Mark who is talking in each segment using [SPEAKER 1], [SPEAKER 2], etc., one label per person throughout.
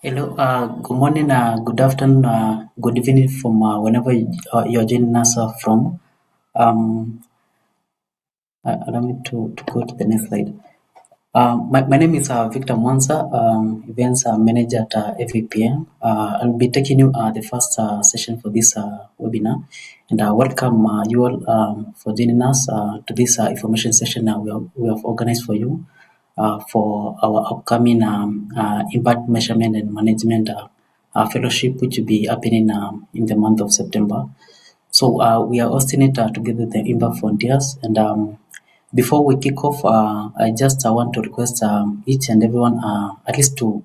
[SPEAKER 1] Hello, good morning, good afternoon, good evening from whenever you're joining us from. Um, Allow me to go to the next slide. My name is Victor Mwanza, Events Manager at FVPM. I'll be taking you the first session for this webinar, and welcome you all for joining us to this information session we have organized for you for our upcoming impact measurement and management fellowship, which will be happening in the month of September. So we are hosting it together with the Impact Frontiers. And before we kick off, I just want to request each and everyone at least to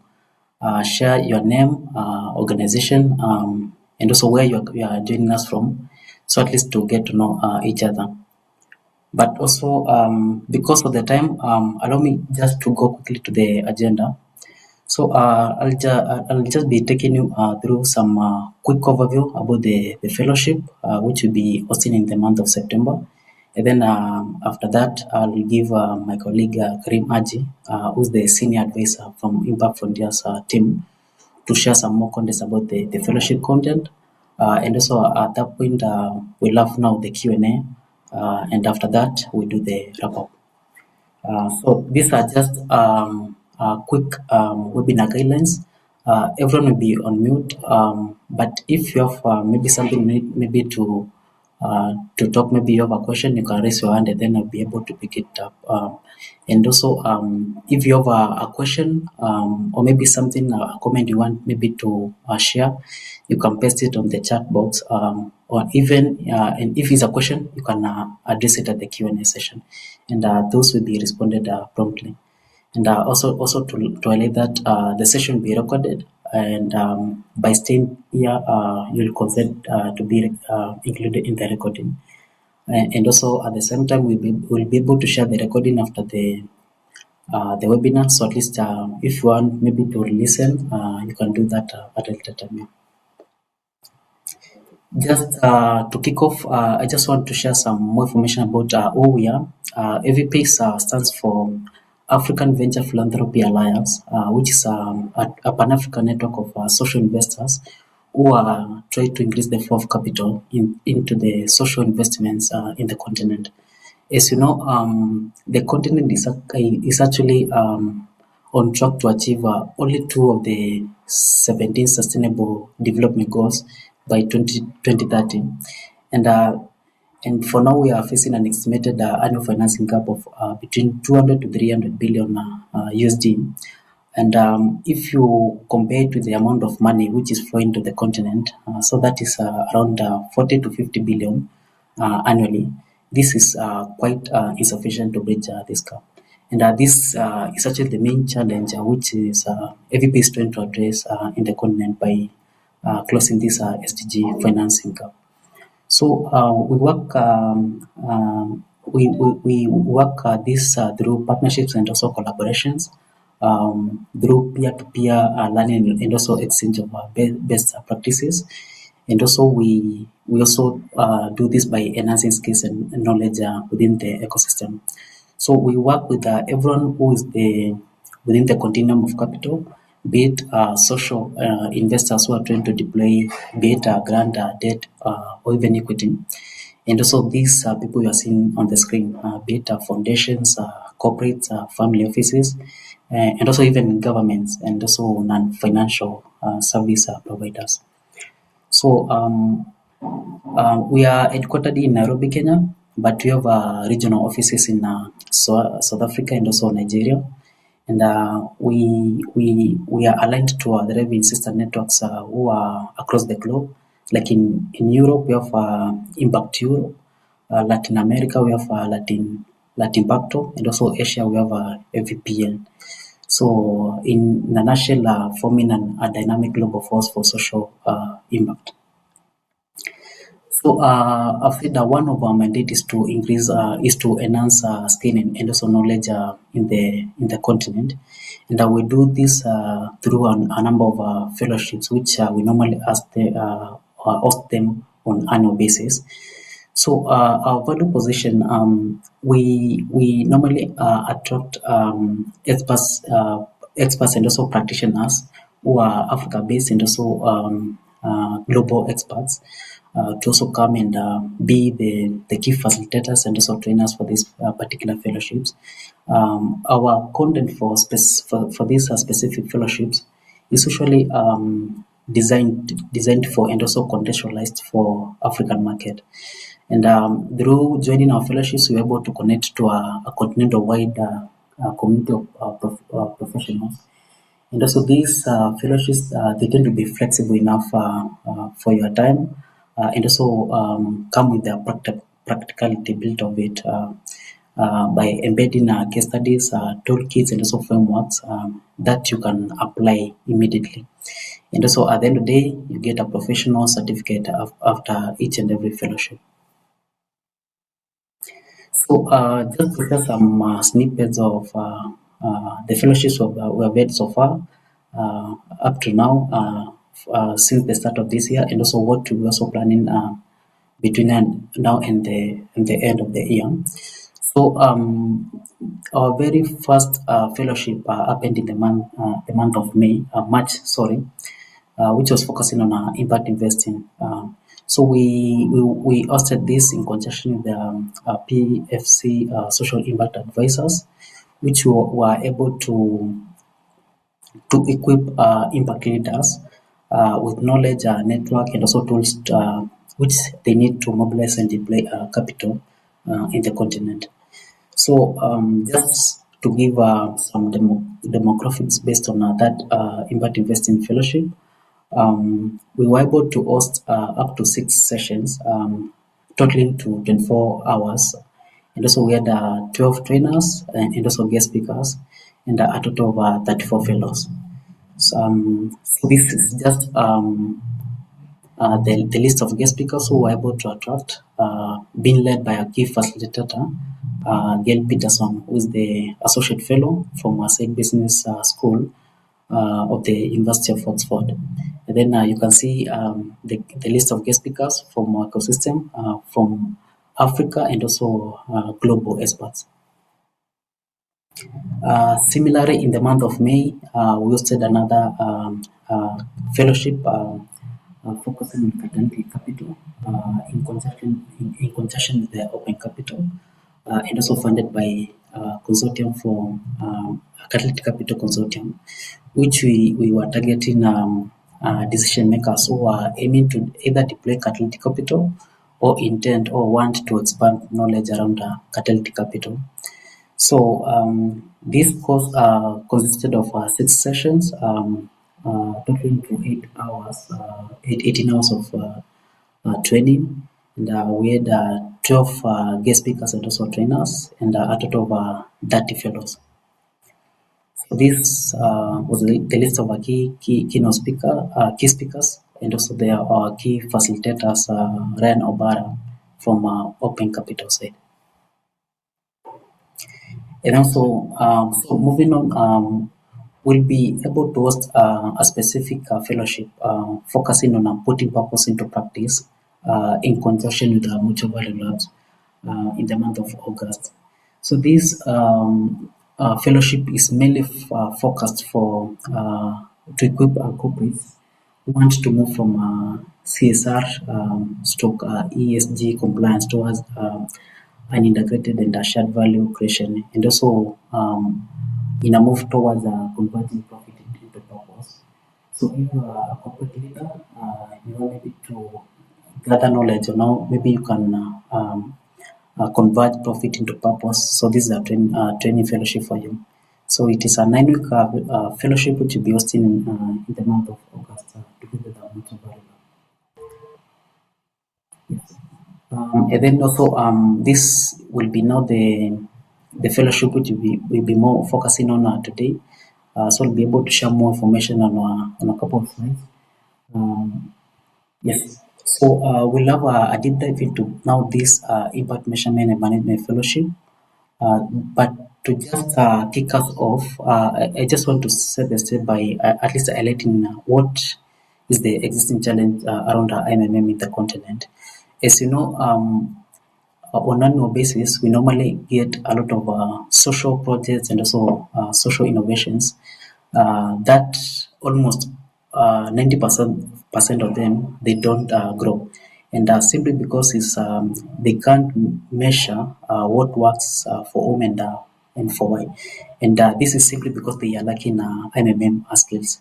[SPEAKER 1] share your name, organization, and also where you are joining us from, so at least to get to know each other. But also, because of the time, allow me just to go quickly to the agenda. So I'll just be taking you through some quick overview about the fellowship, which will be hosting in the month of September. And then after that, I'll give my colleague Karim Aji, who's the senior advisor from Impact Frontiers team, to share some more context about the fellowship content. And also at that point, we'll have now the Q&A. And after that, we do the wrap-up. So these are just quick webinar guidelines. Everyone will be on mute, but if you have maybe something maybe to talk, maybe you have a question, you can raise your hand and then I'll be able to pick it up. And also, if you have a question or maybe something, a comment you want maybe to share, you can paste it on the chat box, or even and if it's a question, you can address it at the Q&A session, and those will be responded promptly. And also to highlight that the session will be recorded, and by staying here, you'll consent to be included in the recording. And also at the same time, we'll be able to share the recording after the webinar. So at least if you want maybe to listen, you can do that at a later time. Just to kick off, I just want to share some more information about who we are. AVPACE stands for African Venture Philanthropy Alliance, which is a Pan-African network of social investors who are trying to increase the flow of capital into the social investments in the continent. As you know, the continent is actually on track to achieve only 2 of the 17 Sustainable Development Goals by 2030. And for now, we are facing an estimated annual financing gap of between 200 to 300 billion USD. And if you compare it to the amount of money which is flowing to the continent, so that is around 40 to 50 billion annually, this is quite insufficient to bridge this gap. And this is actually the main challenge which is AVP is trying to address in the continent by closing this SDG financing gap. So we work this through partnerships and also collaborations, through peer-to-peer learning and also exchange of best practices. And also we also do this by enhancing skills and knowledge within the ecosystem. So we work with everyone who is within the continuum of capital, be it social investors who are trying to deploy, be it grant, debt, or even equity. And also these people you are seeing on the screen, be it foundations, corporates, family offices, and also even governments and also non-financial service providers. So we are headquartered in Nairobi, Kenya, but we have regional offices in South Africa and also Nigeria. And we are aligned to the Revin sister networks who are across the globe. Like in Europe, we have Impact Europe. Latin America, we have Latin Impacto, and also Asia, we have AVPN. So in a nutshell, forming a dynamic global force for social impact. So I've said that one of our mandate is to enhance skill and also knowledge in the continent, and we do this through a number of fellowships, which we normally host them on annual basis. So our value position, we normally attract experts and also practitioners who are Africa based and also global experts to also come and be the key facilitators and also trainers for these particular fellowships. Our content for these specific fellowships is usually designed for and also contextualized for African market. And through joining our fellowships, we're able to connect to a continental-wide community of professionals. And also these fellowships, they tend to be flexible enough for your time and also come with the practicality built of it by embedding case studies, toolkits, and also frameworks that you can apply immediately. And also at the end of the day, you get a professional certificate after each and every fellowship. So just to share some snippets of the fellowships we have had so far up to now since the start of this year, and also what we're also planning between now and the end of the year. So our very first fellowship happened in the month of March, sorry, which was focusing on impact investing. So we hosted this in conjunction with the PFC Social Impact Advisors, which were able to equip impact leaders with knowledge, network, and also tools which they need to mobilize and deploy capital in the continent. So just to give some demographics based on that impact investing fellowship, we were able to host up to 6 sessions, totaling to 24 hours. And also we had 12 trainers and also guest speakers and a total of 34 fellows. So this is just the list of guest speakers who were able to attract, being led by a key facilitator, Gail Peterson, who is the Associate Fellow from Marseille Business School of the University of Oxford. And then you can see the list of guest speakers from our ecosystem, from Africa and also global experts. Similarly, in the month of May, we hosted another fellowship focusing on fraternity capital in conjunction with the Open Capital and also funded by consortium for Catalytic Capital Consortium, which we were targeting decision makers who are aiming to either deploy catalytic capital or intend or want to expand knowledge around catalytic capital. So this course consisted of 6 sessions, totaling to 8 hours, 18 hours of training. And we had 12 guest speakers and also trainers, and a total of 30 fellows. So this was the list of our key speakers, and also there are key facilitators, Ryan Obara from Open Capital side. And also, so moving on, we'll be able to host a specific fellowship focusing on putting purpose into practice in conjunction with the Mutual Value Labs in the month of August. So this fellowship is mainly focused for to equip our corporates who want to move from CSR stroke ESG compliance towards an integrated and shared value creation, and also in a move towards converting profit into purpose. So if you are a corporate leader, you want maybe to gather knowledge, maybe you can convert profit into purpose. So this is a training fellowship for you. So it is a 9-week fellowship which will be hosting in the month of August together with the Mutual Value. Yes. And then also this will be now the fellowship which will be more focusing on today. So we'll be able to share more information on a couple of slides. Yes. So we'll have a deep dive into now this impact measurement and management fellowship. But to just kick us off, I just want to set the stage by at least highlighting what is the existing challenge around IMMM in the continent. As you know, on an annual basis, we normally get a lot of social projects and also social innovations that almost 90% of them they don't grow, and simply because they can't measure what works for whom and for why, and this is simply because they are lacking MMM skills,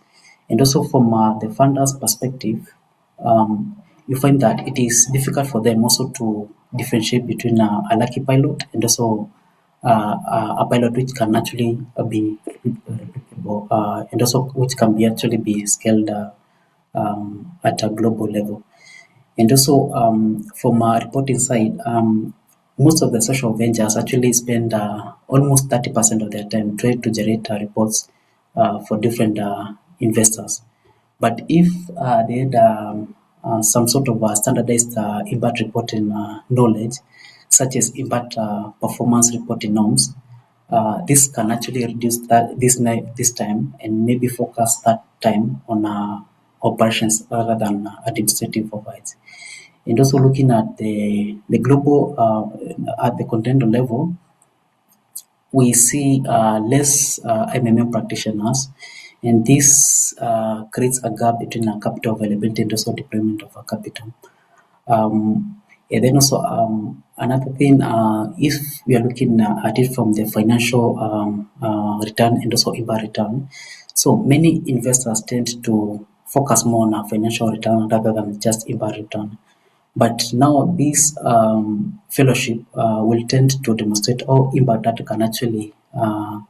[SPEAKER 1] and also from the funders' perspective, you find that it is difficult for them also to differentiate between a lucky pilot and also a pilot which can actually be replicable and also which can be actually be scaled at a global level. And also from a reporting side, most of the social ventures actually spend almost 30% of their time trying to generate reports for different investors. But if they had some sort of standardized impact reporting knowledge, such as impact performance reporting norms, this can actually reduce this time and maybe focus that time on operations rather than administrative overheads. And also looking at the global at the continental level, we see less MMM practitioners, and this creates a gap between capital availability and also deployment of capital. And then also another thing, if we are looking at it from the financial return and also impact return, so many investors tend to focus more on a financial return rather than just impact return. But now this fellowship will tend to demonstrate how impact data can actually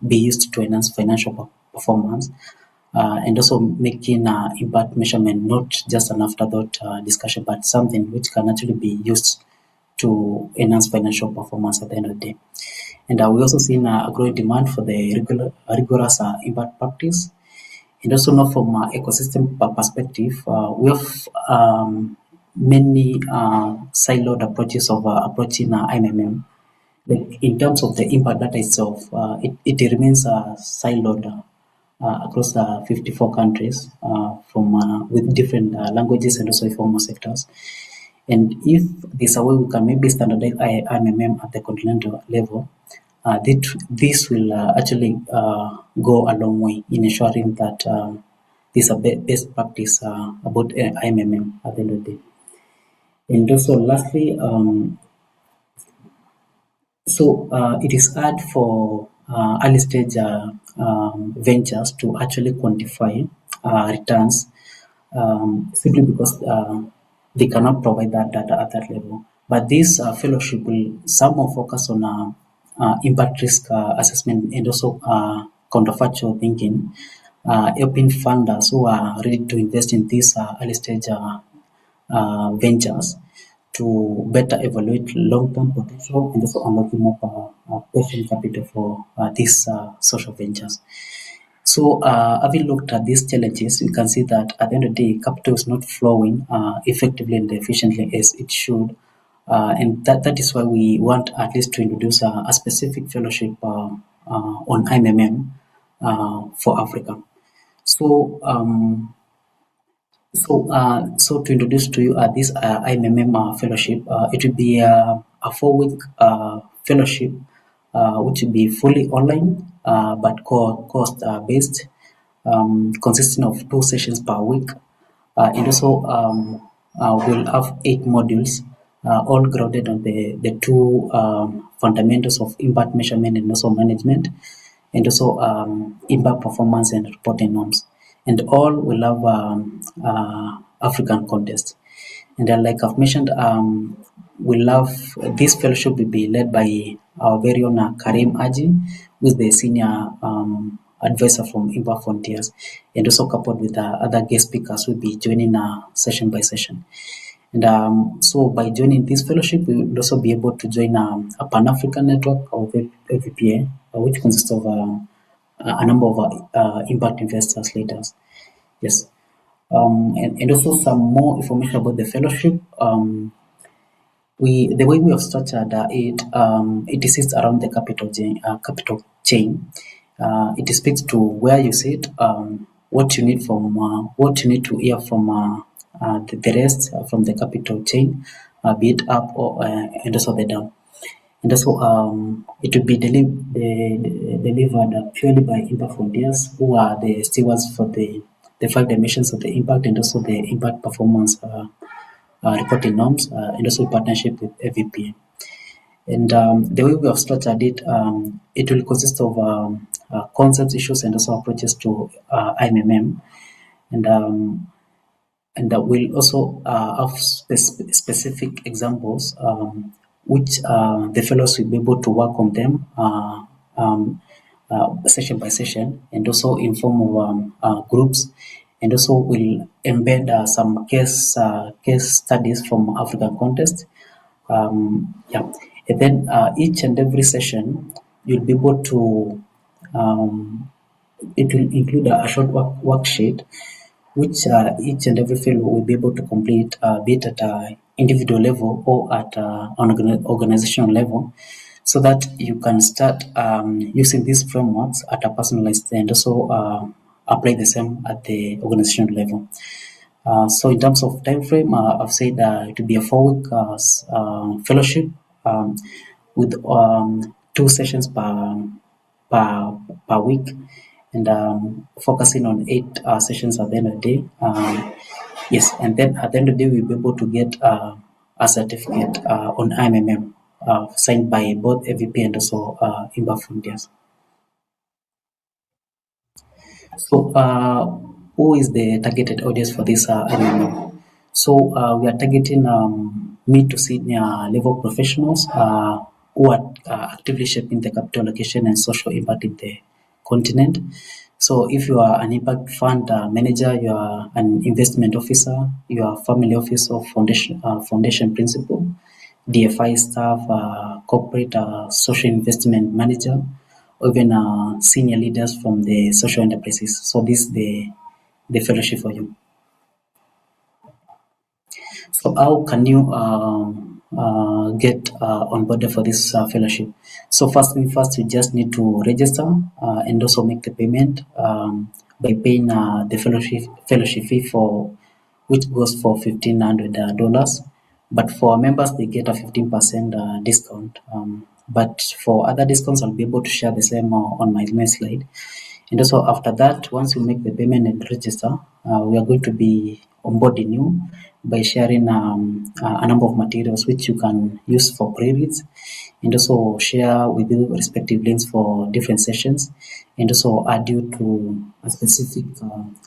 [SPEAKER 1] be used to enhance financial performance and also making impact measurement not just an afterthought discussion, but something which can actually be used to enhance financial performance at the end of the day. And we also seen a growing demand for the rigorous impact practice. And also now from ecosystem perspective, we have many siloed approaches of approaching MMM. Like in terms of the impact data itself, it remains siloed across 54 countries from with different languages and also informal sectors. And if there's a way we can maybe standardize IMM at the continental level, this will actually go a long way in ensuring that there's a best practice about IMM at the end of the day. And also, lastly, it is hard for early stage ventures to actually quantify returns simply because they cannot provide that data at that level. But this fellowship will somehow focus on impact risk assessment and also counterfactual thinking, helping funders who are ready to invest in these early stage ventures to better evaluate long-term potential and also unlocking more patient capital for these social ventures. So, having looked at these challenges, we can see that at the end of the day, capital is not flowing effectively and efficiently as it should. And that is why we want at least to introduce a specific fellowship on IMM for Africa. So, so to introduce to you this IMM fellowship, it will be a 4-week fellowship which will be fully online but cost based, consisting of 2 sessions per week, and also we'll have 8 modules, all grounded on the 2 fundamentals of impact measurement and also management, and also impact performance and reporting norms. And all will have African context. And like I've mentioned, we'll have this fellowship will be led by our very own Karim Aji, who is the senior advisor from Impact Frontiers, and also coupled with other guest speakers who will be joining session by session. And so by joining this fellowship, we will also be able to join a Pan-African network of AVPA, which consists of a number of impact investors leaders. Yes. And also some more information about the fellowship. The way we have structured it sits around the capital chain. It speaks to where you sit, what you need to hear from the rest from the capital chain, be it up or and also the down. And also, it will be delivered purely by Impact Frontiers, who are the stewards for the the 5 dimensions of the impact and also the impact performance reporting norms, and also in partnership with AVPN. And the way we have structured it, it will consist of concepts, issues, and also approaches to IMMM. And we'll also have specific examples which the fellows will be able to work on them session by session, and also in form of groups, and also will embed some case studies from African context. Yeah, and then each and every session you'll be able to it will include a short worksheet which each and every fellow will be able to complete, be it at an individual level or at an organizational level, so that you can start using these frameworks at a personalized and also apply the same at the organizational level. So in terms of time frame, I've said it will be a 4-week fellowship with 2 sessions per week, and focusing on 8 sessions at the end of the day. Yes, and then at the end of the day, we'll be able to get a certificate on IMMM signed by both AVP and also Impact Frontiers. So, who is the targeted audience for this IMMM? So, we are targeting mid to senior level professionals who are actively shaping the capital allocation and social impact in the continent. So if you are an impact fund manager, you are an investment officer, you are family office or foundation principal, DFI staff, corporate social investment manager, or even senior leaders from the social enterprises. So this is the fellowship for you. So how can you get on board for this fellowship? So first thing first, you just need to register and also make the payment by paying the fellowship fee for which goes for $1,500. But for members, they get a 15% discount. But for other discounts, I'll be able to share the same on my email slide. And also after that, once you make the payment and register, we are going to be onboarding you by sharing a number of materials which you can use for pre-reads, and also share with you respective links for different sessions, and also add you to a specific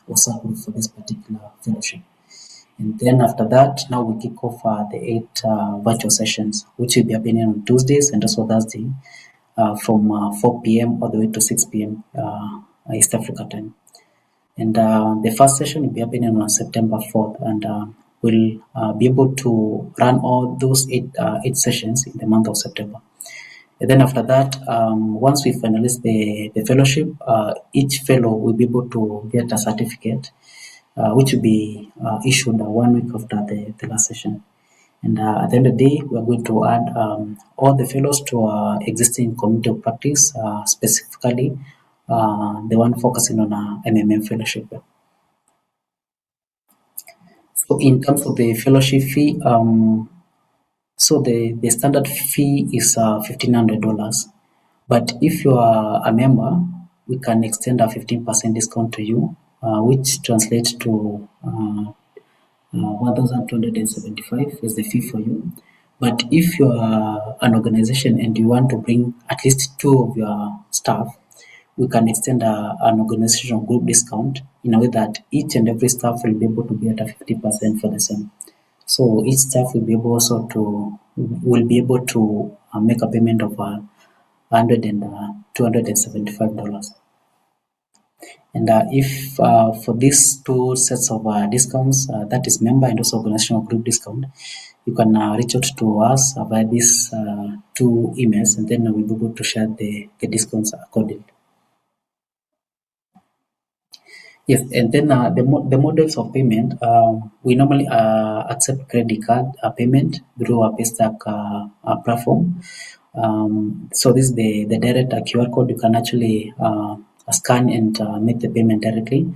[SPEAKER 1] WhatsApp group for this particular fellowship. And then after that, now we kick off the 8 virtual sessions, which will be happening on Tuesdays and also Thursday from 4 p.m. all the way to 6 p.m. East Africa time. And the first session will be happening on September 4th, and we'll be able to run all those eight sessions in the month of September. And then after that, once we finalize the fellowship, each fellow will be able to get a certificate, which will be issued 1 week after the last session. And at the end of the day, we are going to add all the fellows to our existing community of practice, specifically the one focusing on MMM fellowship. So in terms of the fellowship fee, so the standard fee is $1,500. But if you are a member, we can extend a 15% discount to you, which translates to 1,275 is the fee for you. But if you are an organization and you want to bring at least 2 of your staff, we can extend an organizational group discount in a way that each and every staff will be able to be at a 50% for the same. So each staff will be able to make a payment of $275. And if for these 2 sets of discounts, that is member and also organizational group discount, you can reach out to us via these 2 emails, and then we'll be able to share the discounts accordingly. Yes, and then the models of payment, we normally accept credit card payment through our Paystack platform. So this is the direct QR code. You can actually scan and make the payment directly.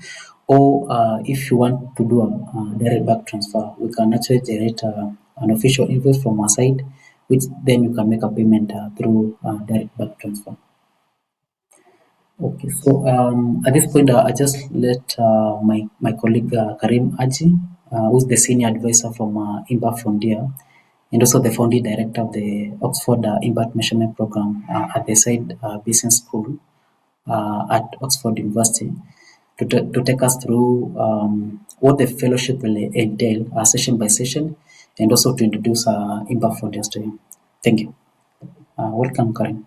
[SPEAKER 1] Or if you want to do a direct back transfer, we can actually generate an official invoice from our side, which then you can make a payment through direct back transfer. Okay, so at this point, I just let my colleague Karim Aji, who's the senior advisor from Impact Frontier, and also the founding director of the Oxford Impact Measurement Program at the Side Business School at Oxford University, to take us through what the fellowship will entail, session by session, and also to introduce Impact Frontier to you. Thank you. Welcome, Karim.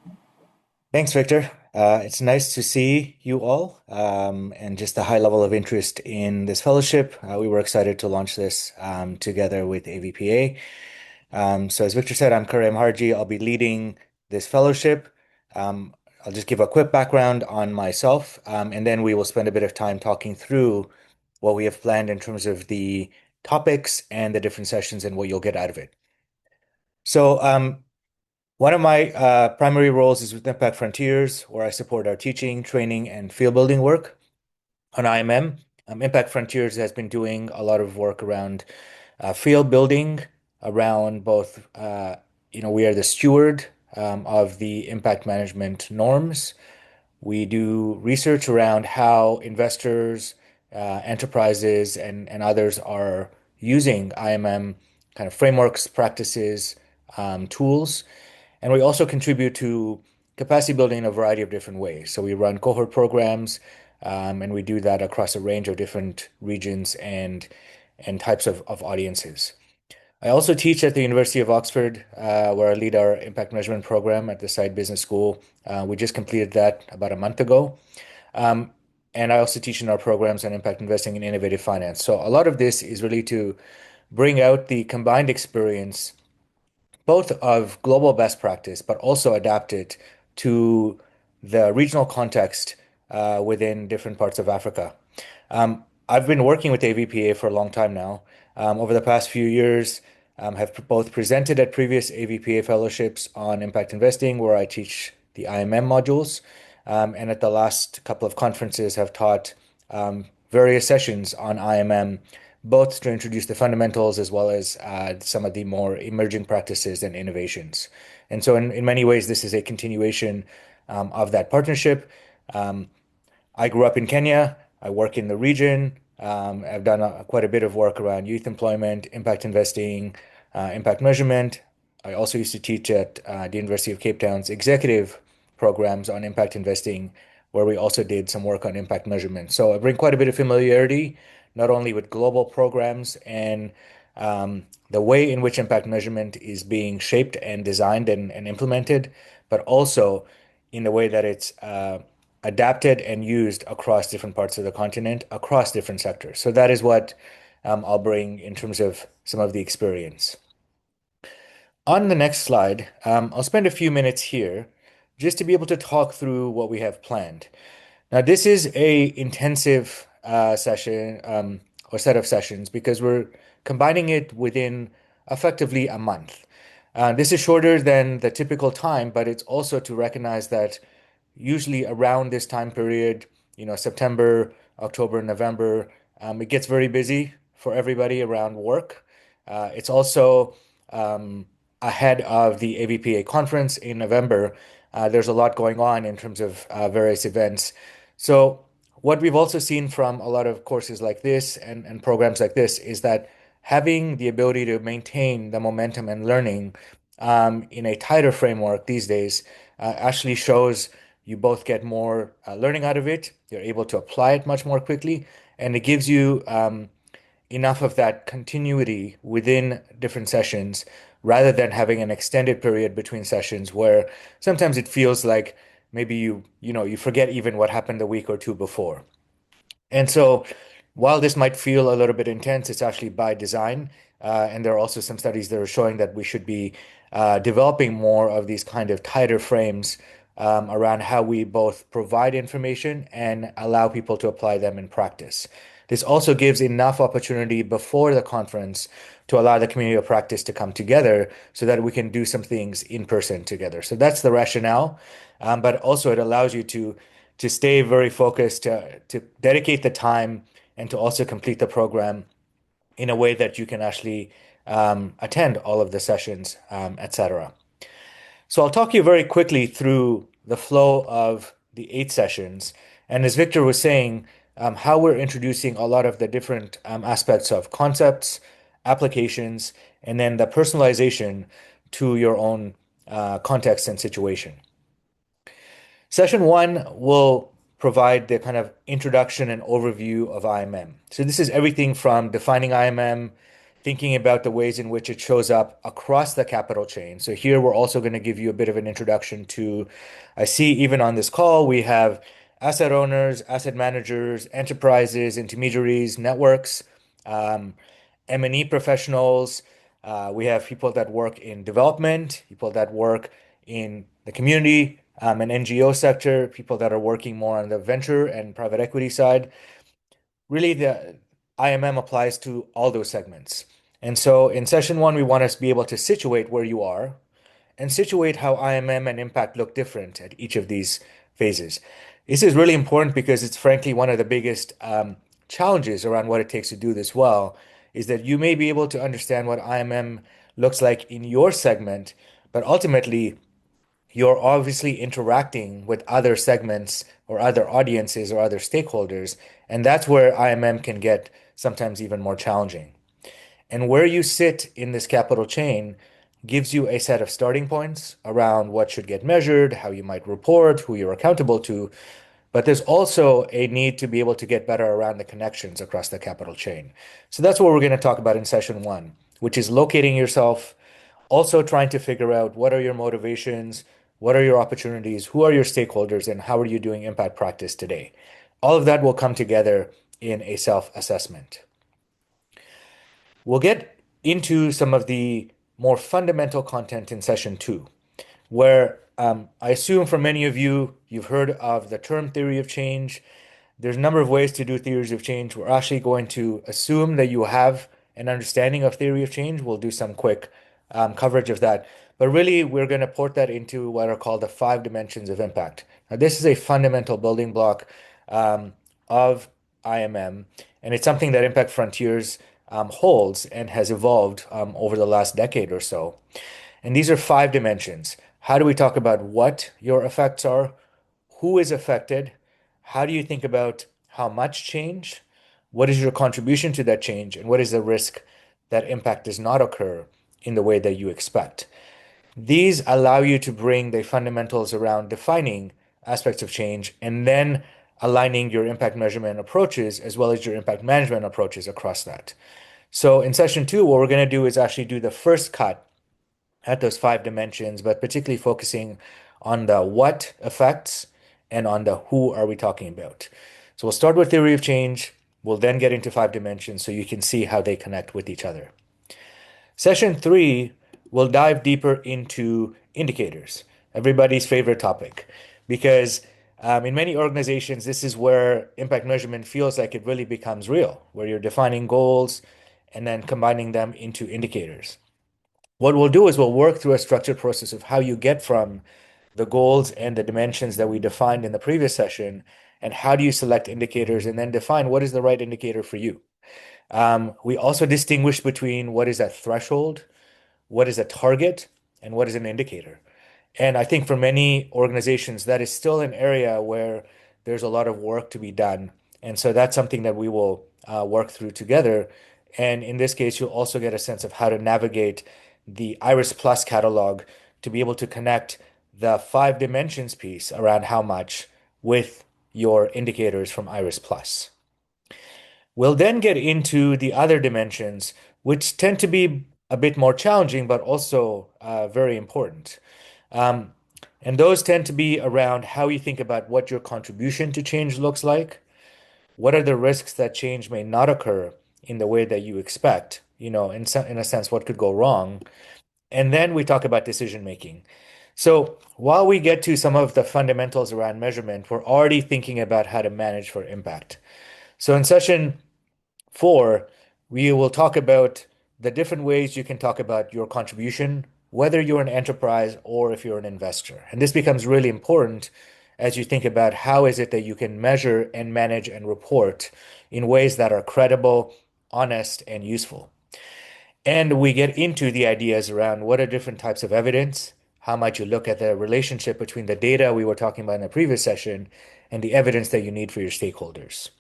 [SPEAKER 2] Thanks, Victor. It's nice to see you all and just the high level of interest in this fellowship. We were excited to launch this together with AVPA. So, as Victor said, I'm Karim Harji. I'll be leading this fellowship. I'll just give a quick background on myself, and then we will spend a bit of time talking through what we have planned in terms of the topics and the different sessions and what you'll get out of it. So, one of my primary roles is with Impact Frontiers, where I support our teaching, training, and field building work on IMM. Impact Frontiers has been doing a lot of work around field building, around both, we are the steward of the impact management norms. We do research around how investors, enterprises, and others are using IMM kind of frameworks, practices, tools. And we also contribute to capacity building in a variety of different ways. So we run cohort programs, and we do that across a range of different regions and types of audiences. I also teach at the University of Oxford, where I lead our impact measurement program at the Side Business School. We just completed that about a month ago. Um, and I also teach in our programs on impact investing and innovative finance. So a lot of this is really to bring out the combined experience both of global best practice, but also adapt it to the regional context within different parts of Africa. I've been working with AVPA for a long time now. Over the past few years, have both presented at previous AVPA fellowships on impact investing, where I teach the IMM modules, and at the last couple of conferences have taught various sessions on IMM, both to introduce the fundamentals as well as some of the more emerging practices and innovations. And so, in many ways, this is a continuation of that partnership. Um, I grew up in Kenya. I work in the region. I've done quite a bit of work around youth employment, impact investing, impact measurement. I also used to teach at the University of Cape Town's executive programs on impact investing, where we also did some work on impact measurement. So I bring quite a bit of familiarity, not only with global programs and the way in which impact measurement is being shaped and designed and implemented, but also in the way that it's adapted and used across different parts of the continent, across different sectors. So that is what I'll bring in terms of some of the experience. On the next slide, I'll spend a few minutes here just to be able to talk through what we have planned. Now, this is a intensive session or set of sessions because we're combining it within effectively a month. This is shorter than the typical time, but it's also to recognize that usually around this time period, September, October, November, it gets very busy for everybody around work. It's also ahead of the AVPA conference in November. There's a lot going on in terms of various events. So, what we've also seen from a lot of courses like this and programs like this is that having the ability to maintain the momentum and learning in a tighter framework these days actually shows you both get more learning out of it, you're able to apply it much more quickly, and it gives you enough of that continuity within different sessions rather than having an extended period between sessions where sometimes it feels like maybe you forget even what happened a week or two before. And so, while this might feel a little bit intense, it's actually by design. And there are also some studies that are showing that we should be developing more of these kind of tighter frames around how we both provide information and allow people to apply them in practice. This also gives enough opportunity before the conference to allow the community of practice to come together so that we can do some things in person together. So that's the rationale. But also it allows you to stay very focused, to dedicate the time, and to also complete the program in a way that you can actually attend all of the sessions, etc. So I'll talk you very quickly through the flow of the 8 sessions. And as Victor was saying, how we're introducing a lot of the different aspects of concepts, applications, and then the personalization to your own context and situation. Session 1 will provide the kind of introduction and overview of IMM. So this is everything from defining IMM, thinking about the ways in which it shows up across the capital chain. So here we're also going to give you a bit of an introduction to, I see even on this call, we have asset owners, asset managers, enterprises, intermediaries, networks, M&E professionals. We have people that work in development, people that work in the community, and NGO sector, people that are working more on the venture and private equity side. Really, the IMM applies to all those segments. And so in session 1, we want to be able to situate where you are and situate how IMM and impact look different at each of these phases. This is really important because it's frankly one of the biggest challenges around what it takes to do this well, is that you may be able to understand what IMM looks like in your segment, but ultimately you're obviously interacting with other segments or other audiences or other stakeholders, and that's where IMM can get sometimes even more challenging. And where you sit in this capital chain gives you a set of starting points around what should get measured, how you might report, who you're accountable to. But there's also a need to be able to get better around the connections across the capital chain. So that's what we're going to talk about in session 1, which is locating yourself, also trying to figure out what are your motivations, what are your opportunities, who are your stakeholders, and how are you doing impact practice today. All of that will come together in a self-assessment. We'll get into some of the more fundamental content in session 2, where I assume for many of you, you've heard of the term theory of change. There's a number of ways to do theories of change. We're actually going to assume that you have an understanding of theory of change. We'll do some quick coverage of that. But really, we're going to port that into what are called the 5 dimensions of impact. Now, this is a fundamental building block of IMM, and it's something that Impact Frontiers holds and has evolved over the last decade or so. And these are 5 dimensions. How do we talk about what your effects are? Who is affected? How do you think about how much change? What is your contribution to that change? And what is the risk that impact does not occur in the way that you expect? These allow you to bring the fundamentals around defining aspects of change and then aligning your impact measurement approaches as well as your impact management approaches across that. So in session 2, what we're going to do is actually do the first cut at those 5 dimensions, but particularly focusing on the what effects and on the who are we talking about. So we'll start with theory of change. We'll then get into 5 dimensions so you can see how they connect with each other. Session 3 will dive deeper into indicators, everybody's favorite topic, because in many organizations, this is where impact measurement feels like it really becomes real, where you're defining goals and then combining them into indicators. What we'll do is we'll work through a structured process of how you get from the goals and the dimensions that we defined in the previous session, and how do you select indicators and then define what is the right indicator for you. We also distinguish between what is a threshold, what is a target, and what is an indicator. And I think for many organizations, that is still an area where there's a lot of work to be done. And so that's something that we will work through together. And in this case, you'll also get a sense of how to navigate the Iris Plus catalog to be able to connect the 5 dimensions piece around how much with your indicators from Iris Plus. We'll then get into the other dimensions, which tend to be a bit more challenging, but also very important. And those tend to be around how you think about what your contribution to change looks like. What are the risks that change may not occur in the way that you expect? In a sense, what could go wrong? And then we talk about decision making. So while we get to some of the fundamentals around measurement, we're already thinking about how to manage for impact. So in session 4, we will talk about the different ways you can talk about your contribution, whether you're an enterprise or if you're an investor. And this becomes really important as you think about how is it that you can measure and manage and report in ways that are credible, honest, and useful. And we get into the ideas around what are different types of evidence, How might you look at the relationship between the data we were talking about in the previous session and the evidence that you need for your stakeholders?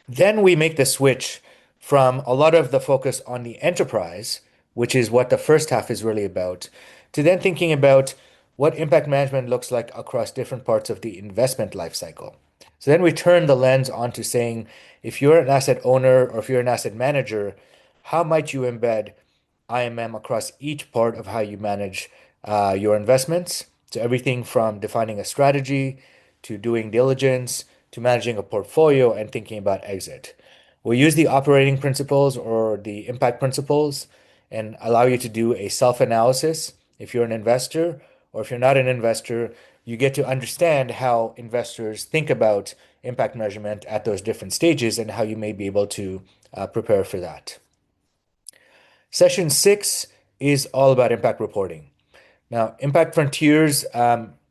[SPEAKER 2] Then we make the switch from a lot of the focus on the enterprise, which is what the first half is really about, to then thinking about what impact management looks like across different parts of the investment lifecycle. So then we turn the lens onto saying, if you're an asset owner or if you're an asset manager, how might you embed IMM across each part of how you manage your investments? So everything from defining a strategy to doing diligence to managing a portfolio and thinking about exit. We'll use the operating principles or the impact principles and allow you to do a self-analysis. If you're an investor or if you're not an investor, you get to understand how investors think about impact measurement at those different stages and how you may be able to prepare for that. Session 6 is all about impact reporting. Now, Impact Frontiers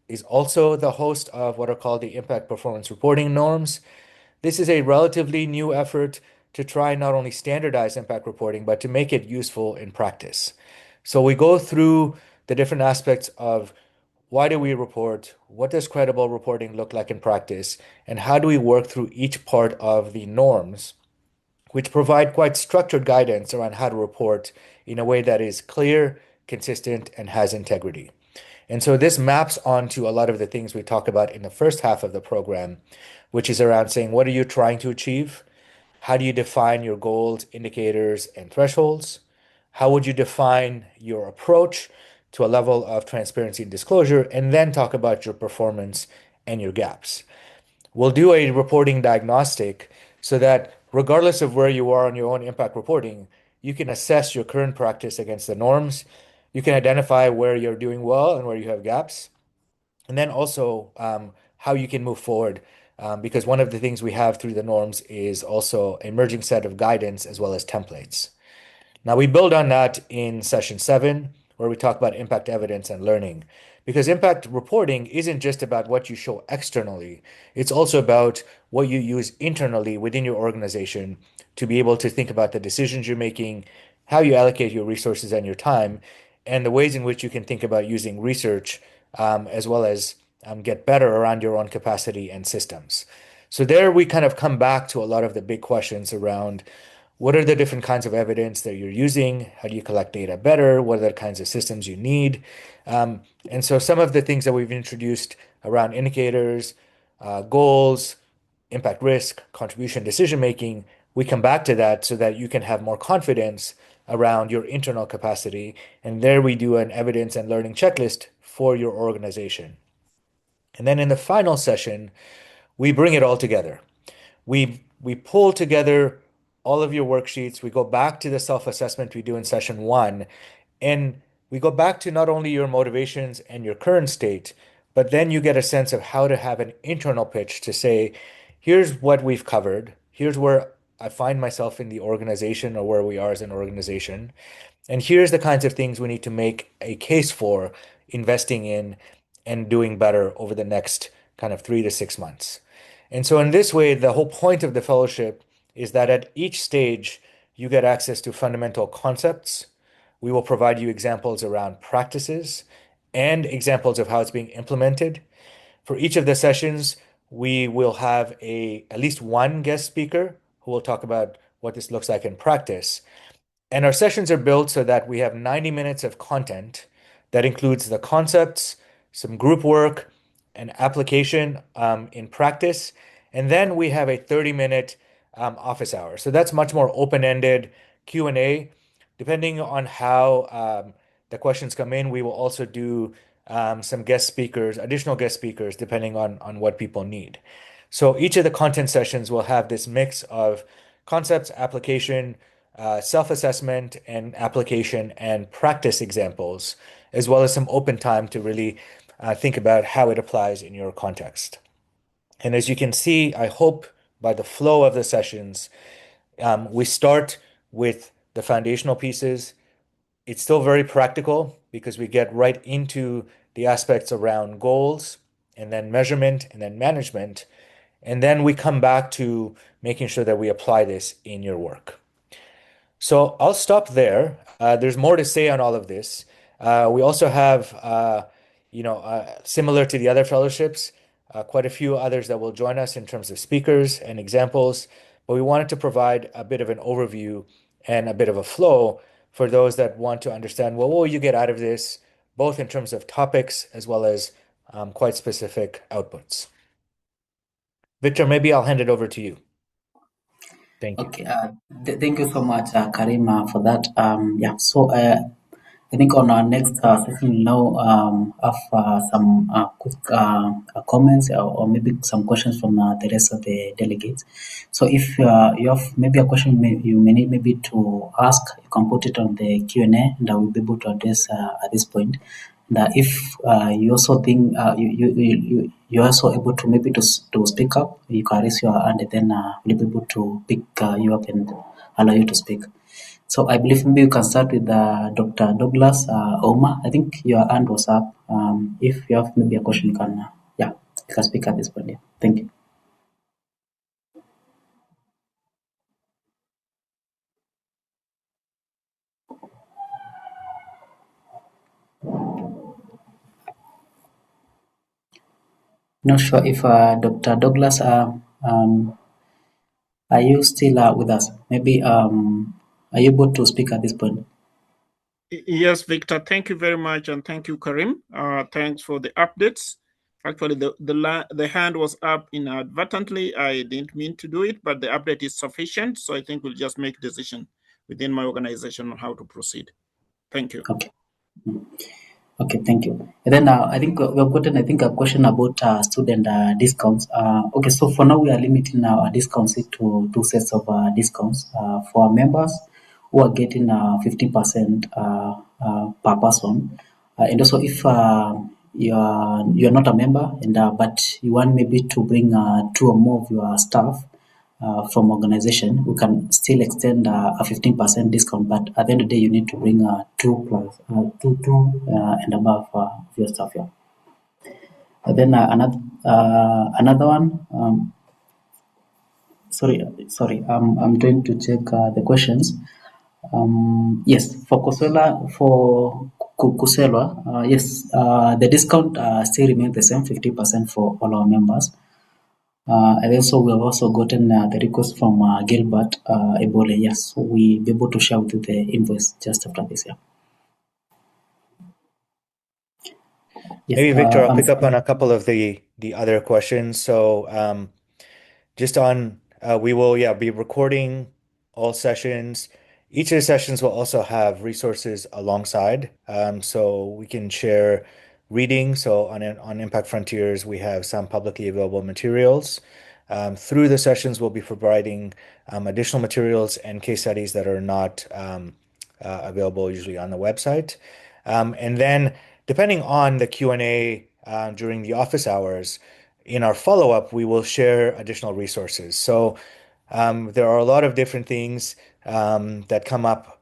[SPEAKER 2] is also the host of what are called the Impact Performance Reporting Norms. This is a relatively new effort to try not only standardize impact reporting, but to make it useful in practice. So we go through the different aspects of why do we report, what does credible reporting look like in practice, and how do we work through each part of the norms, which provide quite structured guidance around how to report in a way that is clear, consistent, and has integrity. And so this maps onto a lot of the things we talk about in the first half of the program, which is around saying, what are you trying to achieve? How do you define your goals, indicators, and thresholds? How would you define your approach to a level of transparency and disclosure? And then talk about your performance and your gaps. We'll do a reporting diagnostic so that regardless of where you are on your own impact reporting, you can assess your current practice against the norms. You can identify where you're doing well and where you have gaps. And then also how you can move forward. Because one of the things we have through the norms is also a merging set of guidance as well as templates. Now, we build on that in session 7, where we talk about impact evidence and learning. Because impact reporting isn't just about what you show externally, it's also about what you use internally within your organization to be able to think about the decisions you're making, how you allocate your resources and your time, and the ways in which you can think about using research as well as get better around your own capacity and systems. So there we kind of come back to a lot of the big questions around what are the different kinds of evidence that you're using? How do you collect data better? What are the kinds of systems you need? And so some of the things that we've introduced around indicators, goals, impact risk, contribution, decision making, we come back to that so that you can have more confidence around your internal capacity. And there we do an evidence and learning checklist for your organization. And then in the final session, we bring it all together. We pull together all of your worksheets. We go back to the self-assessment we do in session 1, and we go back to not only your motivations and your current state, but then you get a sense of how to have an internal pitch to say, here's what we've covered. Here's where I find myself in the organization or where we are as an organization. And here's the kinds of things we need to make a case for investing in and doing better over the next kind of 3 to 6 months. And so in this way, the whole point of the fellowship is that at each stage, you get access to fundamental concepts. We will provide you examples around practices and examples of how it's being implemented. For each of the sessions, we will have at least one guest speaker who will talk about what this looks like in practice. And our sessions are built so that we have 90 minutes of content that includes the concepts, some group work, an application in practice, and then we have a 30-minute office hour. So that's much more open-ended Q&A. Depending on how the questions come in, we will also do some guest speakers, additional guest speakers, depending on what people need. So each of the content sessions will have this mix of concepts, application, self-assessment and application and practice examples, as well as some open time to really think about how it applies in your context. And as you can see, I hope by the flow of the sessions, we start with the foundational pieces. It's still very practical because we get right into the aspects around goals and then measurement and then management. And then we come back to making sure that we apply this in your work. So I'll stop there. There's more to say on all of this. We also have, similar to the other fellowships, quite a few others that will join us in terms of speakers and examples. But we wanted to provide a bit of an overview and a bit of a flow for those that want to understand, well, what will you get out of this, both in terms of topics as well as quite specific outputs. Victor, maybe I'll hand it over to you. Thank you.
[SPEAKER 1] Okay, thank you so much, Karim, for that. Yeah, so I think on our next session, we'll now have some quick comments or maybe some questions from the rest of the delegates. So if you have maybe a question you may need maybe to ask, you can put it on the Q&A and I will be able to address at this point. And if you also think you're also able to maybe to speak up, you can raise your hand and then we'll be able to pick you up and allow you to speak. So I believe maybe you can start with Dr. Douglas Oma. I think your hand was up. If you have maybe a question, you can, you can speak at this point. Yeah. Thank you. Not sure if Dr. Douglas, are you still with us? Maybe are you able to speak at this point?
[SPEAKER 3] Yes, Victor, thank you very much. And thank you, Karim. Thanks for the updates. Actually, the hand was up inadvertently. I didn't mean to do it, but the update is sufficient. So I think we'll just make decision within my organization on how to proceed. Thank you.
[SPEAKER 1] Okay. Okay, thank you. And then I think we've gotten, a question about student discounts. Okay, so for now we are limiting our discounts to two sets of discounts for our members who are getting 50% per person. And also if you're not a member and but you want maybe to bring two or more of your staff from organization, we can still extend a 15% discount, but at the end of the day, you need to bring two plus two and above of your staff. Yeah. And then another one. Sorry. I'm trying to check the questions. Yes, for Kusela, yes, the discount still remains the same, 50% for all our members. And also we have also gotten the request from Gilbert Ebole. Yes, so we'll be able to share with you the invoice just after this. Yeah. Yes,
[SPEAKER 2] Maybe Victor, I'll pick up on a couple of the other questions. So just on we will be recording all sessions. Each of the sessions will also have resources alongside, so we can share reading. So on Impact Frontiers, we have some publicly available materials. Through the sessions, we'll be providing additional materials and case studies that are not available usually on the website. And then depending on the Q&A during the office hours, in our follow-up, we will share additional resources. So there are a lot of different things that come up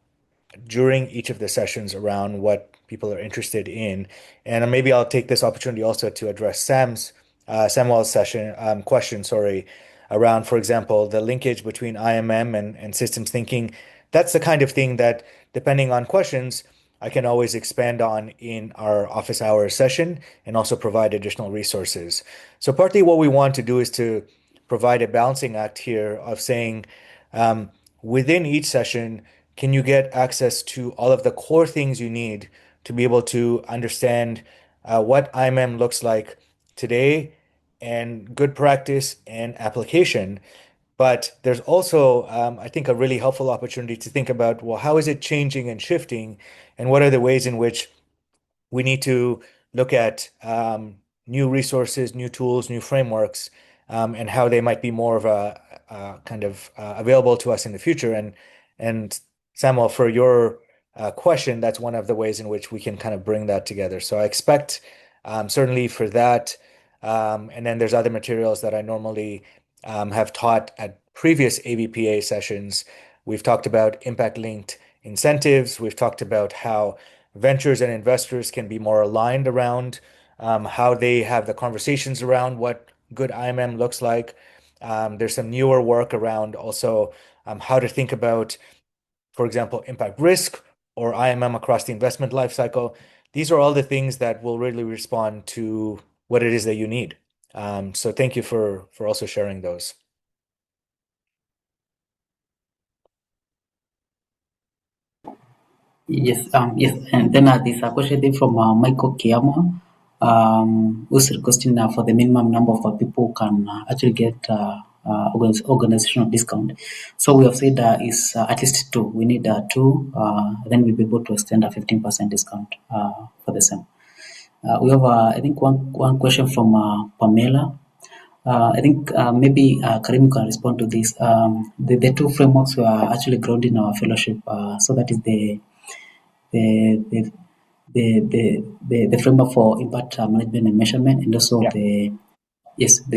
[SPEAKER 2] during each of the sessions around what people are interested in. And maybe I'll take this opportunity also to address Samuel's question, around, for example, the linkage between IMM and systems thinking. That's the kind of thing that, depending on questions, I can always expand on in our office hours session and also provide additional resources. So partly what we want to do is to provide a balancing act here of saying, within each session, can you get access to all of the core things you need to be able to understand what IMM looks like today and good practice and application. But there's also, I think, a really helpful opportunity to think about, well, how is it changing and shifting, and what are the ways in which we need to look at new resources, new tools, new frameworks, and how they might be more of a kind of available to us in the future. And Samuel, for your question, that's one of the ways in which we can kind of bring that together. So I expect certainly for that. And then there's other materials that I normally have taught at previous AVPA sessions. We've talked about impact-linked incentives. We've talked about how ventures and investors can be more aligned around how they have the conversations around what good IMM looks like. There's some newer work around also how to think about, for example, impact risk or IMM across the investment life cycle. These are all the things that will really respond to what it is that you need. So thank you for also sharing those.
[SPEAKER 1] Yes, and then there's a question there from Michael Kiyama, who's requesting for the minimum number of people who can actually get organizational discount. So we have said is at least two. We need two, then we'll be able to extend a 15% discount for the same. We have, I think, one question from Pamela. I think maybe Karim can respond to this. The two frameworks were actually grounded in our fellowship. So that is the the the framework for impact management and measurement, and also
[SPEAKER 2] Yeah.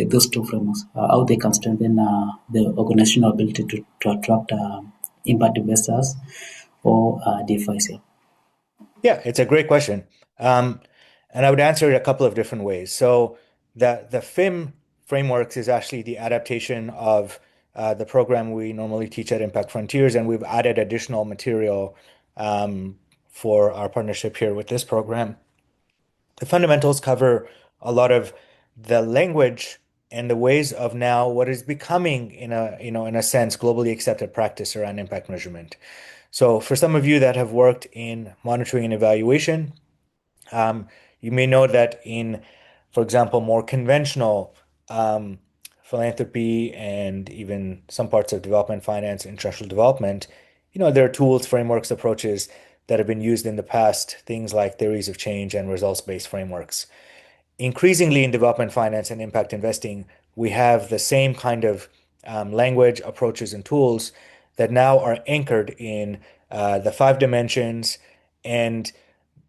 [SPEAKER 1] those two frameworks, how they can strengthen the organizational ability to attract impact investors or DFIs.
[SPEAKER 2] Yeah, it's a great question. And I would answer it a couple of different ways. So the FIM frameworks is actually the adaptation of the program we normally teach at Impact Frontiers, and we've added additional material for our partnership here with this program. The fundamentals cover a lot of the language and the ways of now what is becoming in a sense globally accepted practice around impact measurement. So for some of you that have worked in monitoring and evaluation, you may know that in, for example, more conventional philanthropy and even some parts of development finance, international development, there are tools, frameworks, approaches that have been used in the past, things like theories of change and results-based frameworks. Increasingly in development finance and impact investing, we have the same kind of language, approaches, and tools that now are anchored in the five dimensions. And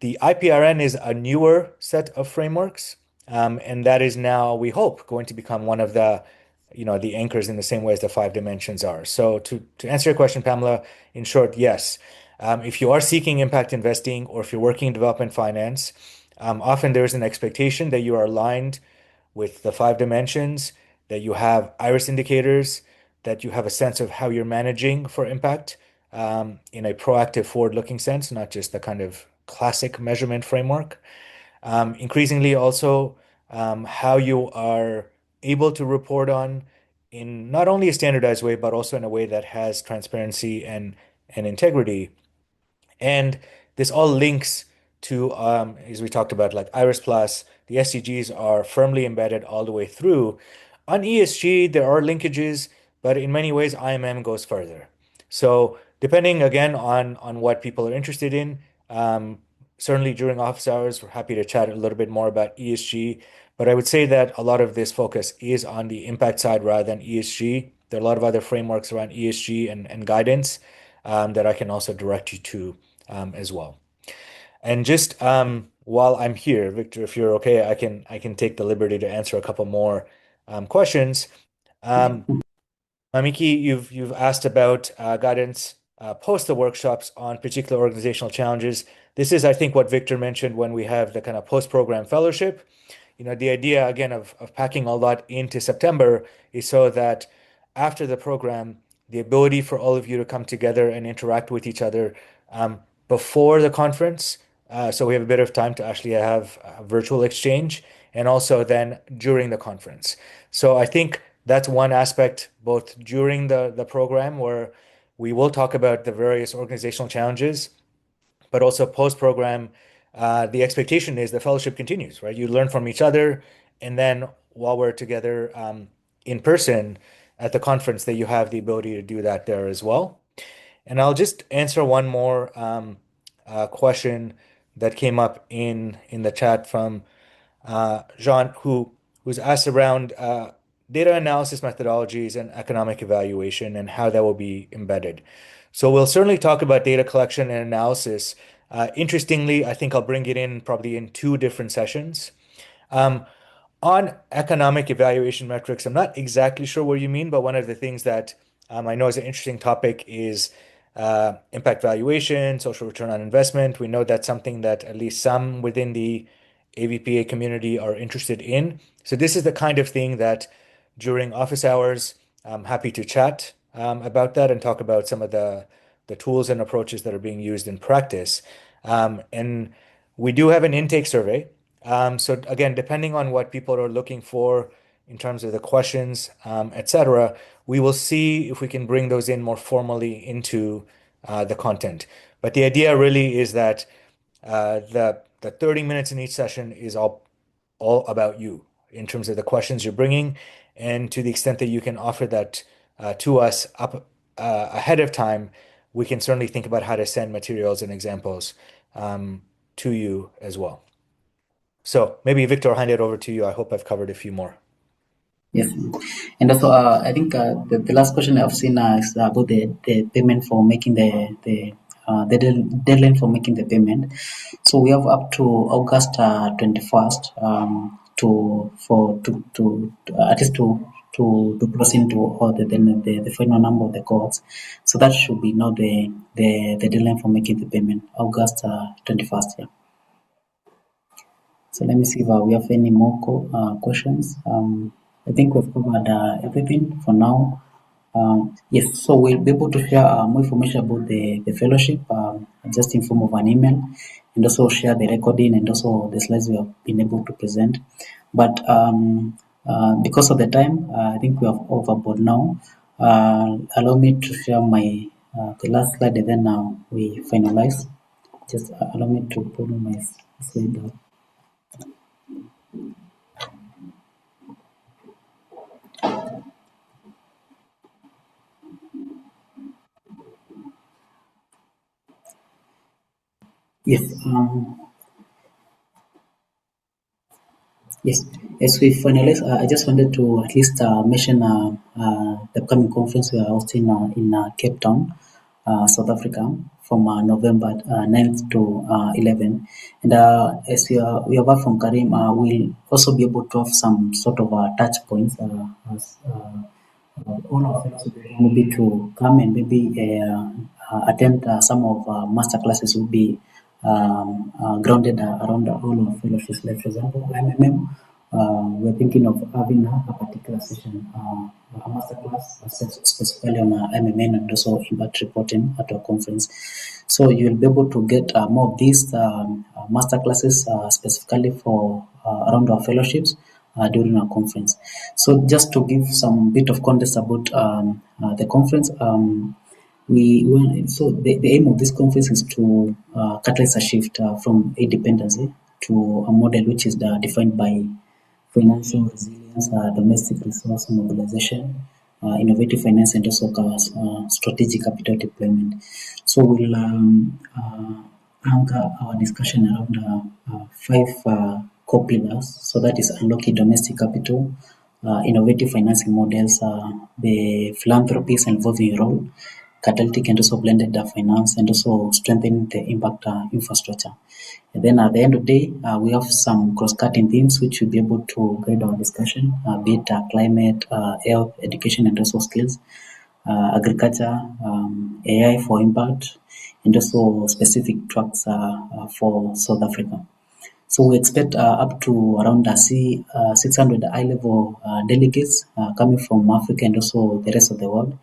[SPEAKER 2] the IPRN is a newer set of frameworks, and that is now, we hope, going to become one of the anchors in the same way as the five dimensions are. So to answer your question, Pamela, in short, yes. If you are seeking impact investing or if you're working in development finance, often there is an expectation that you are aligned with the five dimensions, that you have iris indicators, that you have a sense of how you're managing for impact in a proactive, forward-looking sense, not just the kind of classic measurement framework. Increasingly also how you are able to report on in not only a standardized way, but also in a way that has transparency and integrity. And this all links to, as we talked about, like Iris Plus, the SDGs are firmly embedded all the way through. On ESG, there are linkages, but in many ways, IMM goes further. So depending again on what people are interested in, certainly during office hours, we're happy to chat a little bit more about ESG. But I would say that a lot of this focus is on the impact side rather than ESG. There are a lot of other frameworks around ESG and guidance that I can also direct you to as well. And just while I'm here, Victor, if you're okay, I can take the liberty to answer a couple more questions. Mamiki, you've asked about guidance post the workshops on particular organizational challenges. This is, I think, what Victor mentioned when we have the kind of post-program fellowship. The idea again of packing all that into September is so that after the program, the ability for all of you to come together and interact with each other before the conference, so we have a bit of time to actually have a virtual exchange, and also then during the conference. So I think that's one aspect, both during the program where we will talk about the various organizational challenges, but also post-program, the expectation is the fellowship continues, right? You learn from each other, and then while we're together in person at the conference, that you have the ability to do that there as well. And I'll just answer one more question that came up in the chat from Jean, who's asked around data analysis methodologies and economic evaluation and how that will be embedded. So we'll certainly talk about data collection and analysis. Interestingly, I think I'll bring it in probably in two different sessions. On economic evaluation metrics, I'm not exactly sure what you mean, but one of the things that I know is an interesting topic is impact valuation, social return on investment. We know that's something that at least some within the AVPA community are interested in. So this is the kind of thing that during office hours, I'm happy to chat about that and talk about some of the the tools and approaches that are being used in practice. And we do have an intake survey. So again, depending on what people are looking for in terms of the questions, etc., we will see if we can bring those in more formally into the content. But the idea really is that the 30 minutes in each session is all about you in terms of the questions you're bringing, and to the extent that you can offer that to us up ahead of time, we can certainly think about how to send materials and examples to you as well. So maybe Victor, I'll hand it over to you. I hope I've covered a few more.
[SPEAKER 1] Yes, and also I think the last question I've seen is about the payment for making the deadline for making the payment. So we have up to August 21st to at least to proceed to all the final number of the cohorts. So that should be now the deadline for making the payment, August 21st. Yeah. So let me see if we have any more questions. I think we've covered everything for now. Yes, so we'll be able to share more information about the fellowship just in form of an email, and also share the recording and also the slides we have been able to present. But because of the time, I think we have overboard now. Allow me to share my the last slide, and then we finalize. Just allow me to pull my slide up. Yes. Yes. As we finalize, I just wanted to at least mention the upcoming conference we are hosting in Cape Town, South Africa, from November 9th to 11th. And as we have heard from Karim, we'll also be able to have some sort of touch points as all of us maybe to come and maybe attend some of master classes will be grounded around all of fellowships. Like for example, MMM, we're thinking of having a particular session, a master class specifically on MMN and also impact reporting at our conference. So you'll be able to get more of these master classes specifically for around our fellowships during our conference. So just to give some bit of context about the conference, so the aim of this conference is to catalyze a shift from a dependency to a model which is defined by financial resilience, domestic resource mobilization, innovative finance, and also strategic capital deployment. So we'll anchor our discussion around 5 core pillars. So that is unlocking domestic capital, innovative financing models, the philanthropies involving role, catalytic and also blended finance, and also strengthening the impact infrastructure. And then at the end of the day, we have some cross-cutting themes which will be able to guide our discussion, be it climate, health, education, and also skills, agriculture, AI for impact, and also specific tracks for South Africa. So we expect up to around 600 high-level delegates coming from Africa and also the rest of the world,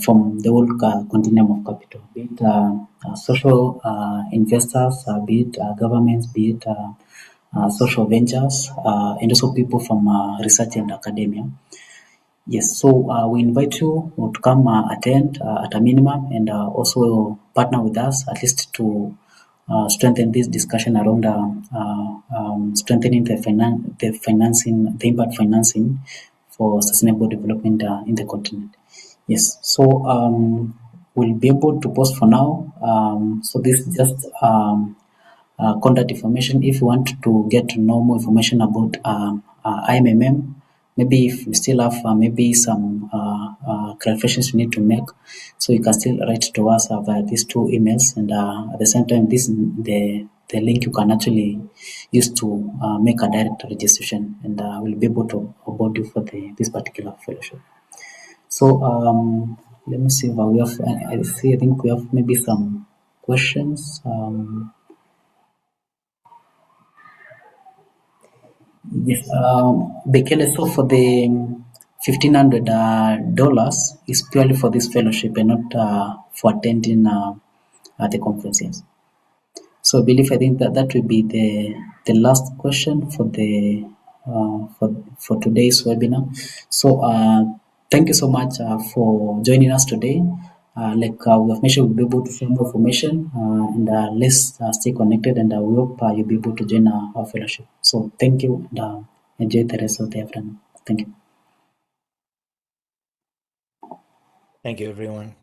[SPEAKER 1] from the whole continuum of capital, be it social investors, be it governments, be it social ventures, and also people from research and academia. Yes, so we invite you to come attend at a minimum, and also partner with us at least to strengthen this discussion around strengthening the financing, the impact financing for sustainable development in the continent. Yes, so we'll be able to post for now. So this is just contact information. If you want to get to know more information about IMMM, maybe if you still have maybe some clarifications you need to make, so you can still write to us via these 2 emails, and at the same time, this the link you can actually use to make a direct registration, and we'll be able to onboard you for this particular fellowship. So let me see if we have. I think we have maybe some questions. Yes, Bekele, so for the $1,500 is purely for this fellowship and not for attending the conferences. So I think that will be the last question for the for today's webinar. So thank you so much for joining us today. Like we have mentioned, we'll be able to share more information and let's stay connected, and we hope you'll be able to join our fellowship. So thank you, and enjoy the rest of the afternoon. Thank you.
[SPEAKER 2] Thank you, everyone.